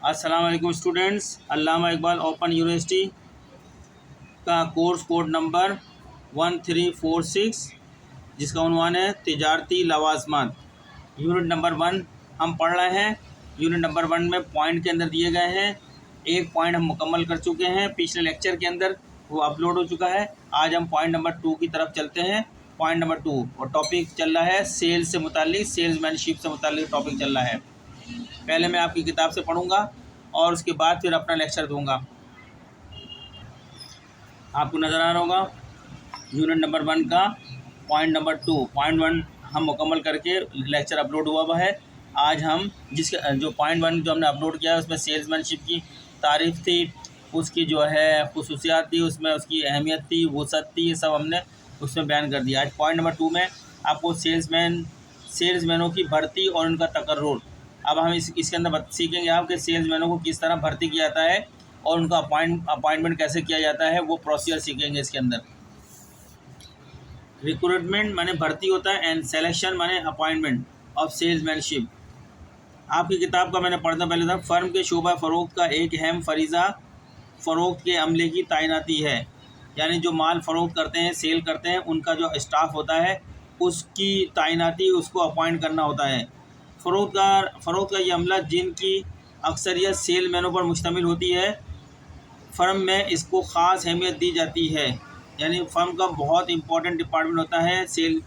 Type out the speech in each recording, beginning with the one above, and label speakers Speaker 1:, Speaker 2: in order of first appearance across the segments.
Speaker 1: अस्सलाम वालेकुम स्टूडेंट्स। अल्लामा Iqbal open university का कोर्स कोड नंबर 1346 जिसका उन्वान है तिजारती लवाज़मात, यूनिट नंबर 1 हम पढ़ रहे हैं। यूनिट नंबर 1 में पॉइंट के अंदर दिए गए हैं। एक पॉइंट हम मुकम्मल कर चुके हैं पिछले लेक्चर के अंदर, वो अपलोड हो चुका है। आज हम पॉइंट नंबर 2 की तरफ चलते हैं। पॉइंट नंबर 2 और टॉपिक चल रहा है सेल्स से मुताल्लिक, सेल्समैनशिप से मुताल्लिक टॉपिक चल रहा है। पहले मैं आपकी किताब से पढ़ूंगा और उसके बाद फिर अपना लेक्चर दूंगा। आपको नज़र आ रहा होगा यूनिट नंबर 1 का पॉइंट नंबर 2। पॉइंट 1 हम मुकम्मल करके लेक्चर अपलोड हुआ है। आज हम जो पॉइंट 1 जो हमने अपलोड किया है उसमें सेल्समैनशिप की तारीफ़ थी, उसकी जो है खुसूसियात थी, उसमें उसकी अहमियत थी, वसअत थी, ये सब हमने उसमें बयान कर दिया। आज पॉइंट नंबर 2 में आपको सेल्समैनों की भर्ती और उनका तकर्रुर। अब हम इसके अंदर सीखेंगे आप कि सेल्समैनों को किस तरह भर्ती किया जाता है और उनका अपॉइंटमेंट कैसे किया जाता है, वो प्रोसीजर सीखेंगे इसके अंदर। रिक्रूटमेंट माने भर्ती होता है एंड सिलेक्शन माने अपॉइंटमेंट ऑफ सेल्समैनशिप। आपकी किताब का मैंने पढ़ना पहले था। फर्म के शोबा फ़रोख्त का एक अहम फरीज़ा फ़रोख्त के अमले की तैनाती है, यानी जो माल फ़रोख्त करते हैं, सेल करते हैं, उनका जो स्टाफ होता है उसकी तैनाती, उसको अपॉइंट करना होता है। फ़रोख्त का ये अमला जिनकी अक्सरियत सेलमैनों पर मुश्तमिल होती है, फ़र्म में इसको ख़ास अहमियत दी जाती है। यानी फ़र्म का बहुत इंपॉर्टेंट डिपार्टमेंट होता है सेल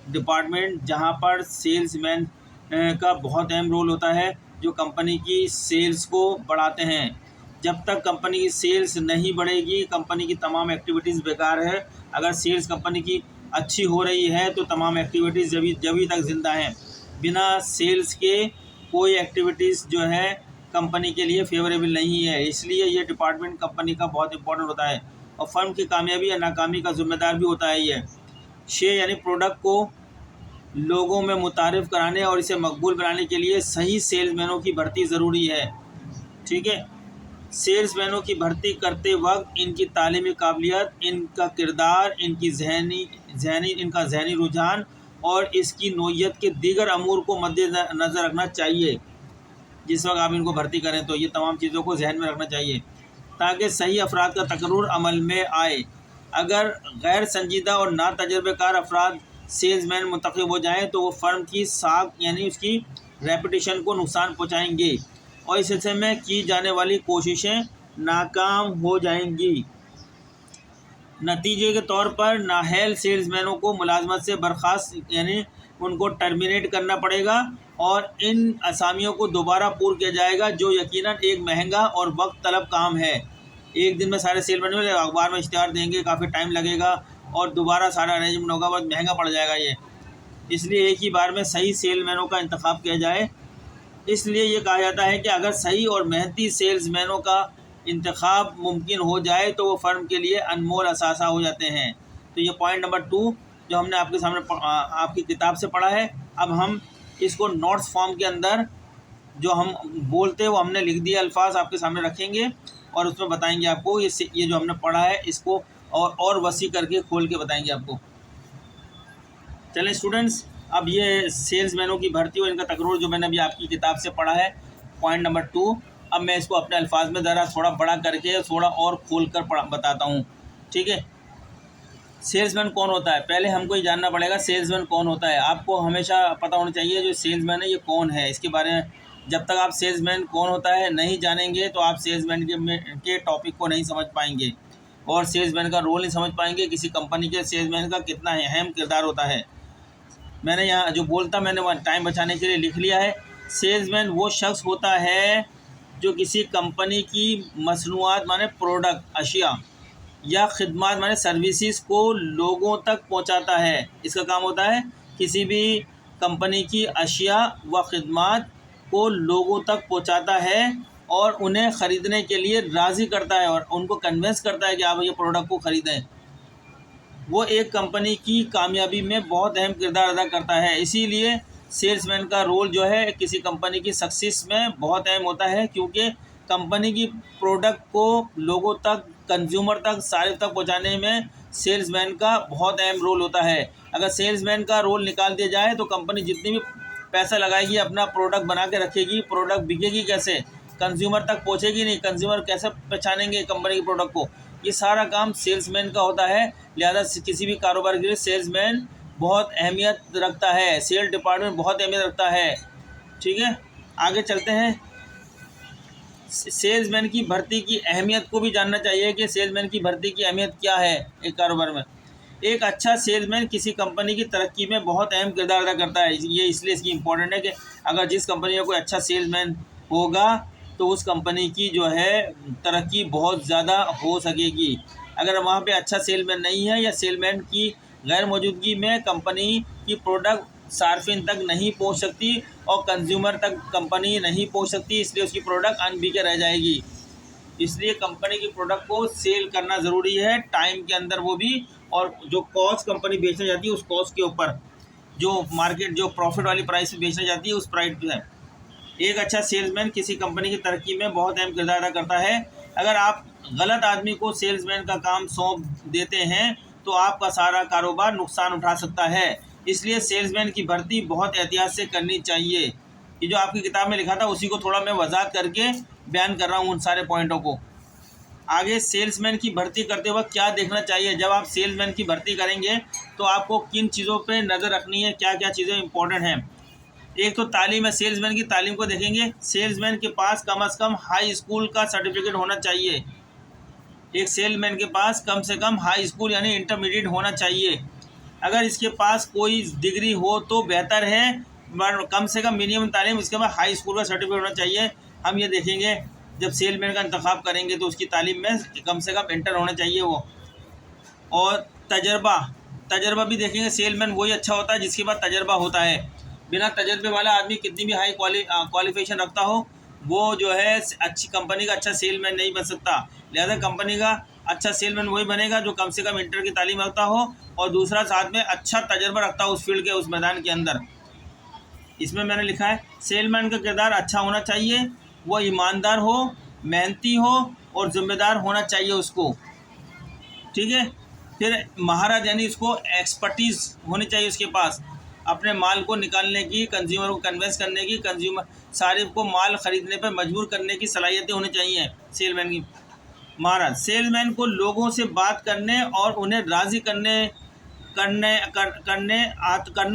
Speaker 1: डिपार्टमेंट, जहाँ पर सेल्समैन का बहुत अहम रोल होता है, जो कंपनी की सेल्स को बढ़ाते हैं। जब तक कंपनी की सेल्स नहीं बढ़ेगी, कंपनी की तमाम एक्टिविटीज़ बेकार है। अगर सेल्स कंपनी की अच्छी हो रही है तो तमाम एक्टिविटीज़ जभी तक ज़िंदा हैं। बिना सेल्स के कोई एक्टिविटीज़ जो है कंपनी के लिए फेवरेबल नहीं है। इसलिए ये डिपार्टमेंट कंपनी का बहुत इंपॉर्टेंट होता है और फर्म की कामयाबी या नाकामी का ज़िम्मेदार भी होता है ये। शेयर यानी प्रोडक्ट को लोगों में मुतारिफ़ कराने और इसे मकबूल बनाने के लिए सही सेल्समैनों की भर्ती ज़रूरी है। ठीक है, सेल्समैनों की भर्ती करते वक्त इनकी तालीमी काबिलियत, इनका किरदार, इनका जहनी रुझान और इसकी नोयत के दीगर अमूर को मद्देनज़र रखना चाहिए। जिस वक्त आप इनको भर्ती करें तो ये तमाम चीज़ों को जहन में रखना चाहिए ताकि सही अफराद का तकर्रुर अमल में आए। अगर गैर संजीदा और ना तजर्बेकार अफराद सेल्समैन मुंतखब हो जाएँ तो वो फ़र्म की साख यानी उसकी रेपुटेशन को नुकसान पहुँचाएँगे और इस सिलसिले में की जाने वाली कोशिशें नाकाम हो जाएंगी। नतीजे के तौर पर नाअहल सेल्समैनों को मुलाजमत से बर्खास्त यानी उनको टर्मिनेट करना पड़ेगा और इन असामियों को दोबारा पूर किया जाएगा, जो यकीनन एक महंगा और वक्त तलब काम है। एक दिन में सारे सेल्समैन में अखबार में इश्तिहार देंगे, काफ़ी टाइम लगेगा और दोबारा सारा अरेंजमेंट होगा, बहुत महंगा पड़ जाएगा ये। इसलिए एक ही बार में सही सेल्समैनों का इंतखाब किया जाए। इसलिए ये कहा जाता है कि अगर सही और मेहनती सेल्समैनों का इंतखाब मुमकिन हो जाए तो वो फ़र्म के लिए अनमोल असासा हो जाते हैं। तो ये पॉइंट नंबर 2 जो हमने आपके सामने आपकी किताब से पढ़ा है, अब हम इसको नोट्स फॉर्म के अंदर जो हम बोलते हैं वो हमने लिख दिया, अल्फाज आपके सामने रखेंगे और उसमें बताएंगे आपको ये जो हमने पढ़ा है इसको और वसी करके खोल के बताएंगे आपको। चलें स्टूडेंट्स, अब ये सेल्समैनों की भर्ती और इनका तकर्रुर जो मैंने अभी आपकी किताब से पढ़ा है पॉइंट नंबर 2, अब मैं इसको अपने अल्फाज में ज़रा थोड़ा बड़ा करके थोड़ा और खोल कर बताता हूँ। ठीक है, सेल्समैन कौन होता है, पहले हमको ये जानना पड़ेगा सेल्समैन कौन होता है। आपको हमेशा पता होना चाहिए जो सेल्समैन है ये कौन है, इसके बारे में जब तक आप सेल्समैन कौन होता है नहीं जानेंगे तो आप सेल्समैन के टॉपिक को नहीं समझ पाएंगे और सेल्समैन का रोल नहीं समझ पाएंगे। किसी कंपनी के सेल्समैन का कितना अहम किरदार होता है। मैंने यहाँ जो बोलता मैंने वहाँ टाइम बचाने के लिए लिख लिया है। सेल्समैन वो शख्स होता है जो किसी कंपनी की मसनूआत माने प्रोडक्ट, अशिया या खिदमत माने सर्विसेज को लोगों तक पहुँचाता है। इसका काम होता है किसी भी कंपनी की अशिया व खिदमत को लोगों तक पहुँचाता है और उन्हें ख़रीदने के लिए राज़ी करता है और उनको कन्विंस करता है कि आप ये प्रोडक्ट को ख़रीदें। वो एक कंपनी की कामयाबी में बहुत अहम किरदार अदा करता है। इसीलिए सेल्समैन का रोल जो है किसी कंपनी की सक्सेस में बहुत अहम होता है, क्योंकि कंपनी की प्रोडक्ट को लोगों तक, कंज्यूमर तक, सारे तक पहुंचाने में सेल्समैन का बहुत अहम रोल होता है। अगर सेल्समैन का रोल निकाल दिया जाए तो कंपनी जितनी भी पैसा लगाएगी अपना प्रोडक्ट बना के रखेगी, प्रोडक्ट बिकेगी कैसे, कंज्यूमर तक पहुंचेगी नहीं, कंज्यूमर कैसे पहचानेंगे कंपनी के प्रोडक्ट को। ये सारा काम सेल्समैन का होता है। लिहाजा किसी भी कारोबार के लिए सेल्समैन बहुत अहमियत रखता है, सेल डिपार्टमेंट बहुत अहमियत रखता है। ठीक है, आगे चलते हैं। सेल्समैन की भर्ती की अहमियत को भी जानना चाहिए कि सेल्समैन की भर्ती की अहमियत क्या है एक कारोबार में। एक अच्छा सेल्समैन किसी कंपनी की तरक्की में बहुत अहम किरदार अदा करता है। ये इसलिए इसकी इम्पोर्टेंट है कि अगर जिस कंपनी में कोई अच्छा सेल्समैन होगा तो उस कंपनी की जो है तरक्की बहुत ज़्यादा हो सकेगी। अगर वहाँ पे अच्छा सेल्समैन नहीं है या सेल्समैन की गैर मौजूदगी में कंपनी की प्रोडक्ट सार्फिन तक नहीं पहुँच सकती और कंज्यूमर तक कंपनी नहीं पहुँच सकती, इसलिए उसकी प्रोडक्ट अनबिके रह जाएगी। इसलिए कंपनी की प्रोडक्ट को सेल करना ज़रूरी है टाइम के अंदर, वो भी, और जो कॉस्ट कंपनी बेचने जाती है उस कॉस्ट के ऊपर, जो मार्केट जो प्रॉफिट वाली प्राइस पे बेचने जाती है उस प्राइस पे। एक अच्छा सेल्समैन किसी कंपनी की तरक्की में बहुत अहम किरदार अदा करता है। अगर आप गलत आदमी को सेल्समैन का काम सौंप देते हैं तो आपका सारा कारोबार नुकसान उठा सकता है। इसलिए सेल्समैन की भर्ती बहुत एहतियात से करनी चाहिए। ये जो आपकी किताब में लिखा था उसी को थोड़ा मैं वजाहत करके बयान कर रहा हूँ उन सारे पॉइंटों को। आगे सेल्समैन की भर्ती करते वक्त क्या देखना चाहिए। जब आप सेल्समैन की भर्ती करेंगे तो आपको किन चीज़ों पे नज़र रखनी है, क्या क्या चीज़ें इंपॉर्टेंट हैं। एक तो तालीम है, सेल्समैन की तालीम को देखेंगे। सेल्समैन के पास कम से कम हाई स्कूल का सर्टिफिकेट होना चाहिए। एक सेल्समैन के पास कम से कम हाई स्कूल यानी इंटरमीडिएट होना चाहिए। अगर इसके पास कोई डिग्री हो तो बेहतर है, कम से कम मिनिमम तालीम, इसके बाद हाई स्कूल का सर्टिफिकेट होना चाहिए। हम ये देखेंगे जब सेल्समैन का इंतखाब करेंगे तो उसकी तालीम में कम से कम इंटर होना चाहिए वो। और तजर्बा भी देखेंगे। सेल्समैन वही अच्छा होता है जिसके पास तजर्बा होता है। बिना तजर्बे वाला आदमी कितनी भी हाई क्वालिफिकेशन रखता हो, वो जो है अच्छी कंपनी का अच्छा सेल्समैन नहीं बन सकता। लिहाजा कंपनी का अच्छा सेल्समैन वही बनेगा जो कम से कम इंटर की तालीम रखता हो और दूसरा साथ में अच्छा तजर्बा रखता हो उस फील्ड के, उस मैदान के अंदर। इसमें मैंने लिखा है सेल्समैन का किरदार अच्छा होना चाहिए, वह ईमानदार हो, मेहनती हो और ज़िम्मेदार होना चाहिए उसको। ठीक है, फिर महारत यानी उसको एक्सपर्टीज़ होनी चाहिए उसके पास अपने माल को निकालने की, कंज्यूमर को कन्विंस करने की, कंज्यूमर सारे को माल ख़रीदने पर मजबूर करने की सलाहियतें होनी चाहिए सेलमैन की। महारत, सेल्समैन को लोगों से बात करने और उन्हें राज़ी करना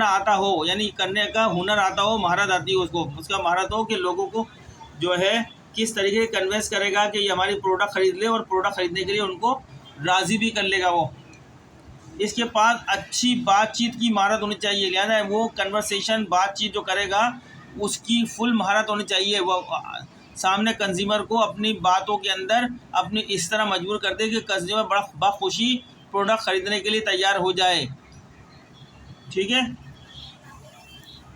Speaker 1: आता हो, यानी करने का हुनर आता हो, महारत आती हो उसको। उसका महारत हो कि लोगों को जो है किस तरीके से कन्विंस करेगा कि ये हमारी प्रोडक्ट ख़रीद ले और प्रोडक्ट ख़रीदने के लिए उनको राज़ी भी कर लेगा वो। इसके पास अच्छी बातचीत की महारत होनी चाहिए। लिहाजा वो कन्वर्सेशन बातचीत जो करेगा उसकी फुल महारत होनी चाहिए। वो सामने कंज्यूमर को अपनी बातों के अंदर अपनी इस तरह मजबूर कर दे कि कंज्यूमर बड़ा बाखुशी प्रोडक्ट ख़रीदने के लिए तैयार हो जाए। ठीक है,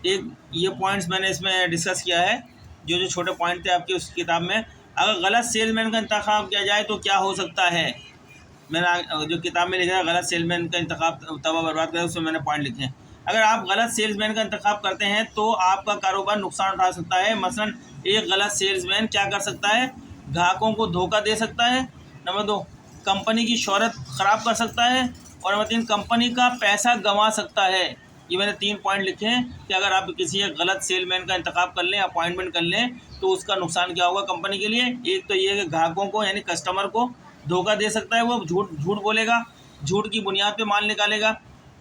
Speaker 1: एक ये पॉइंट्स मैंने इसमें डिस्कस किया है, जो छोटे पॉइंट थे आपकी उस किताब में। अगर गलत सेल्समैन का इंतखाब किया जाए तो क्या हो सकता है। मैंने जो किताब में लिखा है गलत सेल्समैन का इंतखाब तबाह बर्बाद करें, उसमें मैंने पॉइंट लिखे हैं। अगर आप गलत सेल्समैन का इंतखाब करते हैं तो आपका कारोबार नुकसान उठा सकता है। मसलन एक गलत सेल्समैन क्या कर सकता है, ग्राहकों को धोखा दे सकता है। नंबर 2, कंपनी की शोहरत ख़राब कर सकता है। और नंबर 3, कंपनी का पैसा गंवा सकता है। ये मैंने 3 पॉइंट लिखे हैं कि अगर आप किसी एक गलत सेलमैन का इंतखाब कर लें, अपॉइंटमेंट कर लें, तो उसका नुकसान क्या होगा कंपनी के लिए। एक तो ये कि ग्राहकों को यानी कस्टमर को धोखा दे सकता है, वो झूठ बोलेगा, झूठ की बुनियाद पे माल निकालेगा,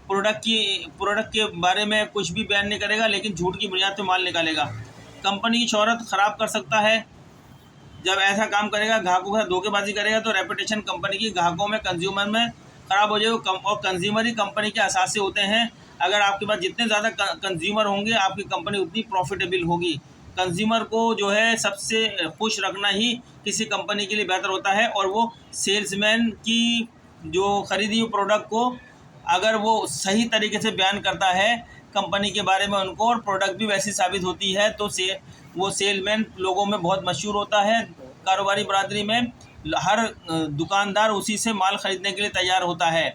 Speaker 1: प्रोडक्ट के बारे में कुछ भी बयान नहीं करेगा लेकिन झूठ की बुनियाद पे माल निकालेगा। कंपनी की शोहरत ख़राब कर सकता है। जब ऐसा काम करेगा, ग्राहकों के साथ धोखेबाजी करेगा, तो रेपुटेशन कंपनी की ग्राहकों में, कंज्यूमर में ख़राब हो जाएगा। और कंज्यूमर ही कंपनी के असासे होते हैं। अगर आपके पास जितने ज़्यादा कंज्यूमर होंगे आपकी कंपनी उतनी प्रॉफिटेबल होगी। कंज्यूमर को जो है सबसे खुश रखना ही किसी कंपनी के लिए बेहतर होता है। और वो सेल्समैन की जो ख़रीदी हुई प्रोडक्ट को अगर वो सही तरीके से बयान करता है कंपनी के बारे में उनको, और प्रोडक्ट भी वैसी साबित होती है, तो वो सेलमैन लोगों में बहुत मशहूर होता है। कारोबारी बरादरी में हर दुकानदार उसी से माल ख़रीदने के लिए तैयार होता है।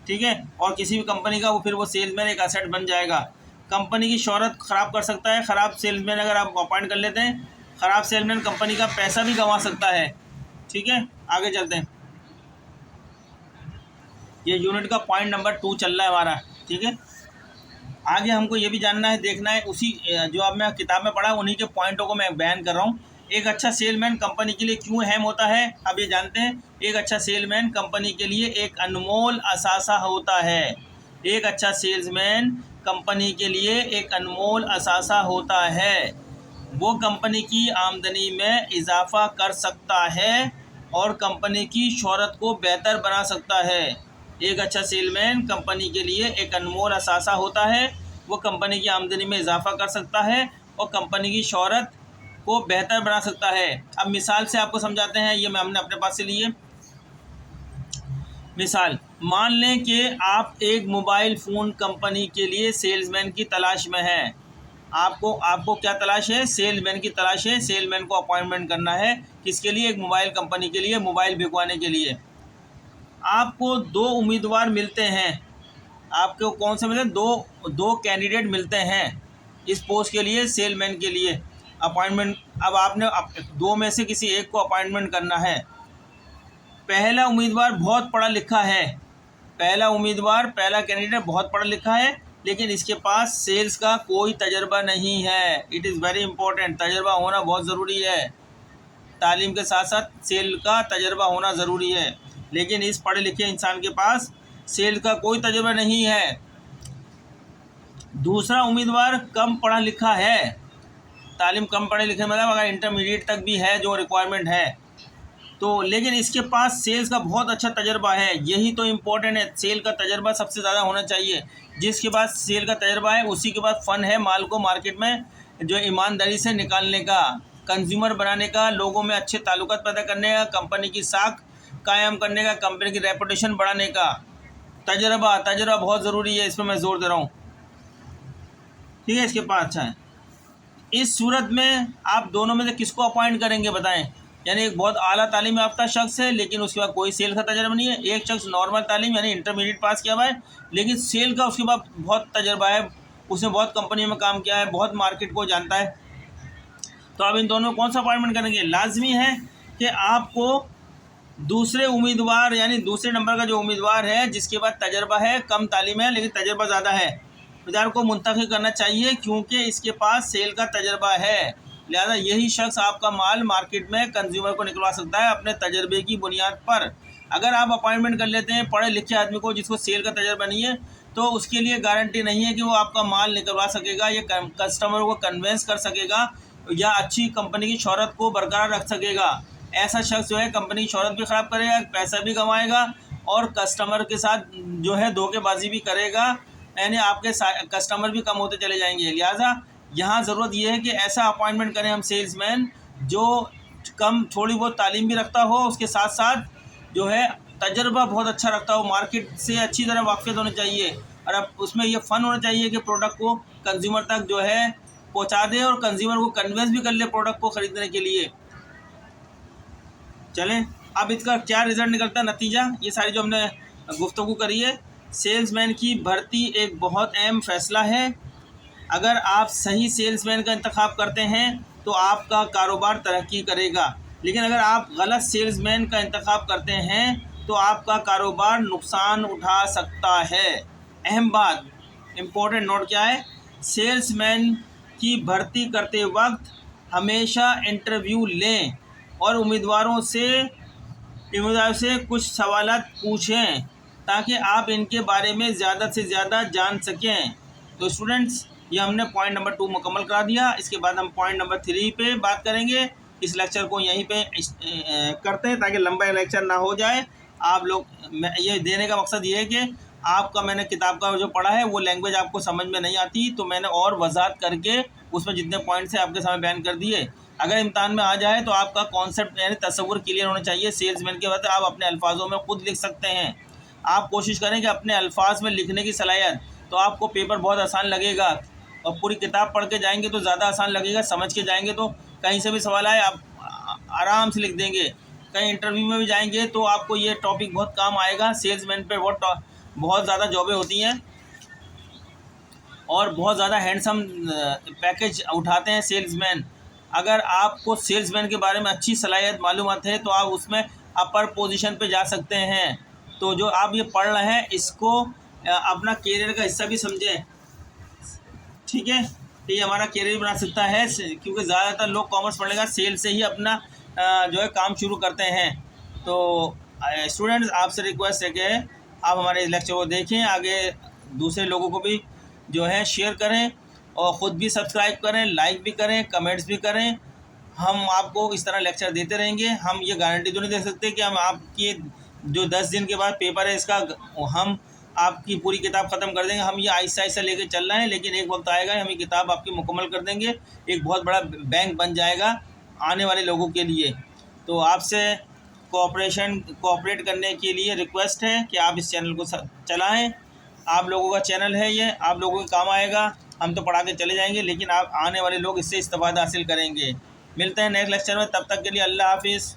Speaker 1: ठीक है, और किसी भी कंपनी का वो सेल्समैन एक एसेट बन जाएगा। कंपनी की शोहरत ख़राब कर सकता है। ख़राब सेल्समैन अगर आप अपॉइंट कर लेते हैं, ख़राब सेल्समैन कंपनी का पैसा भी गंवा सकता है। ठीक है, आगे चलते हैं। ये यूनिट का पॉइंट नंबर 2 चल रहा है हमारा। ठीक है, आगे हमको ये भी जानना है, देखना है, उसी जो अब मैं किताब में पढ़ा उन्हीं के पॉइंटों को मैं बयान कर रहा हूँ एक अच्छा सेलमैन कंपनी के लिए क्यों अहम होता है, अब ये जानते हैं। एक अच्छा सेलमैन कंपनी के लिए एक अनमोल असासा होता है। एक अच्छा सेल्समैन कंपनी के लिए एक अनमोल असासा होता है। वो कंपनी की आमदनी में इजाफा कर सकता है और कंपनी की शोहरत को बेहतर बना सकता है। एक अच्छा सेलमैन कंपनी के लिए एक अनमोल असासा होता है। वो कंपनी की आमदनी में इजाफा कर सकता है और कंपनी की शोहरत को बेहतर बना सकता है। अब मिसाल से आपको समझाते हैं, ये मैं हमने अपने पास से लिए। मिसाल, मान लें कि आप एक मोबाइल फ़ोन कंपनी के लिए सेल्समैन की तलाश में हैं। आपको क्या तलाश है? सेल्समैन की तलाश है। सेल्समैन को अपॉइंटमेंट करना है, किसके लिए? एक मोबाइल कंपनी के लिए, मोबाइल बिकवाने के लिए। आपको 2 उम्मीदवार मिलते हैं। आपको कौन से मिलते हैं? दो कैंडिडेट मिलते हैं इस पोस्ट के लिए, सेलमैन के लिए अपॉइंटमेंट। अब आपने 2 में से किसी एक को अपॉइंटमेंट करना है। पहला उम्मीदवार बहुत पढ़ा लिखा है। पहला कैंडिडेट बहुत पढ़ा लिखा है, लेकिन इसके पास सेल्स का कोई तजर्बा नहीं है। इट इज़ वेरी इंपॉर्टेंट, तजर्बा होना बहुत ज़रूरी है। तालीम के साथ साथ सेल का तजर्बा होना ज़रूरी है, लेकिन इस पढ़े लिखे इंसान के पास सेल का कोई तजर्बा नहीं है। दूसरा उम्मीदवार कम पढ़ा लिखा है। तालीम कम पढ़े लिखे मतलब अगर इंटरमीडिएट तक भी है जो रिक्वायरमेंट है तो, लेकिन इसके पास सेल्स का बहुत अच्छा तजर्बा है। यही तो इम्पोर्टेंट है, सेल का तजर्बा सबसे ज़्यादा होना चाहिए। जिसके पास सेल का तजर्बा है उसी के पास फ़न है माल को मार्केट में जो ईमानदारी से निकालने का, कंज्यूमर बनाने का, लोगों में अच्छे ताल्लुकात पैदा करने का, कंपनी की साख कायम करने का, कंपनी की रेपुटेशन बढ़ाने का। तजर्बा बहुत ज़रूरी है, इस पर मैं ज़ोर दे रहा हूँ। ठीक है, इसके पास अच्छा है। इस सूरत में आप दोनों में से किसको अपॉइंट करेंगे बताएं? यानी एक बहुत आला तालीम याफ्ता शख्स है लेकिन उसके बाद कोई सेल का तजर्बा नहीं है। एक शख्स नॉर्मल तालीम यानी इंटरमीडिएट पास किया हुआ है लेकिन सेल का उसके बाद बहुत तजर्बा है, उसने बहुत कंपनियों में काम किया है, बहुत मार्केट को जानता है। तो आप इन दोनों में कौन सा अपॉइंटमेंट करेंगे? लाजमी है कि आपको दूसरे उम्मीदवार यानी दूसरे नंबर का जो उम्मीदवार है जिसके पास तजर्बा है, कम तालीम है लेकिन तजर्बा ज़्यादा है, उम्मीदवार को मुंतखब करना चाहिए क्योंकि इसके पास सेल का तजर्बा है। लिहाजा यही शख्स आपका माल मार्केट में कंज्यूमर को निकलवा सकता है अपने तजर्बे की बुनियाद पर। अगर आप अपॉइंटमेंट कर लेते हैं पढ़े लिखे आदमी को जिसको सेल का तजर्बा नहीं है तो उसके लिए गारंटी नहीं है कि वो आपका माल निकलवा सकेगा या कस्टमर को कन्वेंस कर सकेगा या अच्छी कंपनी की शोहरत को बरकरार रख सकेगा। ऐसा शख्स जो है कंपनी की शोहरत भी ख़राब करेगा, पैसा भी कमाएगा और कस्टमर के साथ जो है धोखेबाजी भी करेगा, यानी आपके कस्टमर भी कम होते चले जाएंगे। लिहाजा यहाँ ज़रूरत यह है कि ऐसा अपॉइंटमेंट करें हम सेल्समैन जो कम थोड़ी बहुत तालीम भी रखता हो, उसके साथ साथ जो है तजर्बा बहुत अच्छा रखता हो, मार्केट से अच्छी तरह वाकिफ़ होना चाहिए और अब उसमें यह फ़न होना चाहिए कि प्रोडक्ट को कंज्यूमर तक जो है पहुँचा दे और कंज्यूमर को कन्वेंस भी कर ले प्रोडक्ट को ख़रीदने के लिए। चलें, अब इसका क्या रिज़ल्ट निकलता है, नतीजा, ये सारी जो हमने गुफ्तगू करी है। सेल्समैन की भर्ती एक बहुत अहम फ़ैसला है। अगर आप सही सेल्समैन का इंतखाब करते हैं तो आपका कारोबार तरक्की करेगा, लेकिन अगर आप गलत सेल्समैन का इंतखाब करते हैं तो आपका कारोबार नुकसान उठा सकता है। अहम बात, इम्पोर्टेंट नोट क्या है? सेल्समैन की भर्ती करते वक्त हमेशा इंटरव्यू लें और उम्मीदवारों से कुछ सवालात पूछें ताकि आप इनके बारे में ज़्यादा से ज़्यादा जान सकें। तो स्टूडेंट्स, ये हमने पॉइंट नंबर 2 मुकम्मल करा दिया। इसके बाद हम पॉइंट नंबर 3 पे बात करेंगे। इस लेक्चर को यहीं पे करते हैं ताकि लंबा लेक्चर ना हो जाए। आप लोग, ये देने का मकसद ये है कि आपका, मैंने किताब का जो पढ़ा है वो लैंग्वेज आपको समझ में नहीं आती तो मैंने और वजाहत करके उसमें जितने पॉइंट्स हैं आपके सामने बयान कर दिए। अगर इम्तहान में आ जाए तो आपका कॉन्सेप्ट यानी तस्वुर क्लियर होना चाहिए सेल्समैन के बाद। आप अपने अल्फाजों में ख़ुद लिख सकते हैं। आप कोशिश करें कि अपने अल्फाज में लिखने की सलाहियत, तो आपको पेपर बहुत आसान लगेगा और पूरी किताब पढ़ के जाएंगे तो ज़्यादा आसान लगेगा। समझ के जाएंगे तो कहीं से भी सवाल आए आप आराम से लिख देंगे। कहीं इंटरव्यू में भी जाएंगे तो आपको ये टॉपिक बहुत काम आएगा। सेल्समैन पे बहुत ज़्यादा जॉबें होती हैं और बहुत ज़्यादा हैंडसम पैकेज उठाते हैं सेल्समैन। अगर आपको सेल्समैन के बारे में अच्छी सलाहियत मालूमात है तो आप उसमें अपर पोजीशन पे जा सकते हैं। तो जो आप ये पढ़ रहे हैं इसको अपना कैरियर का हिस्सा भी समझें, ठीक है। कि ये हमारा करियर बना सकता है, क्योंकि ज़्यादातर लोग कॉमर्स पढ़ने का सेल से ही अपना जो है काम शुरू करते हैं। तो स्टूडेंट्स, आपसे रिक्वेस्ट है कि आप हमारे इस लेक्चर को देखें, आगे दूसरे लोगों को भी जो है शेयर करें और ख़ुद भी सब्सक्राइब करें, लाइक भी करें, कमेंट्स भी करें। हम आपको इस तरह लेक्चर देते रहेंगे। हम ये गारंटी तो नहीं दे सकते कि हम आपकी जो 10 दिन के बाद पेपर है इसका हम आपकी पूरी किताब ख़त्म कर देंगे। हम ये आहिस्ता आहिस्ता लेके चल रहे हैं, लेकिन एक वक्त आएगा हम ये किताब आपकी मुकम्मल कर देंगे। एक बहुत बड़ा बैंक बन जाएगा आने वाले लोगों के लिए। तो आपसे कोऑपरेट करने के लिए रिक्वेस्ट है कि आप इस चैनल को चलाएँ। आप लोगों का चैनल है ये, आप लोगों के काम आएगा। हम तो पढ़ा के चले जाएंगे, लेकिन आप आने वाले लोग इससे इस्तेफ़ादा हासिल करेंगे। मिलते हैं नेक्स्ट लेक्चर में, तब तक के लिए अल्लाह हाफिज़।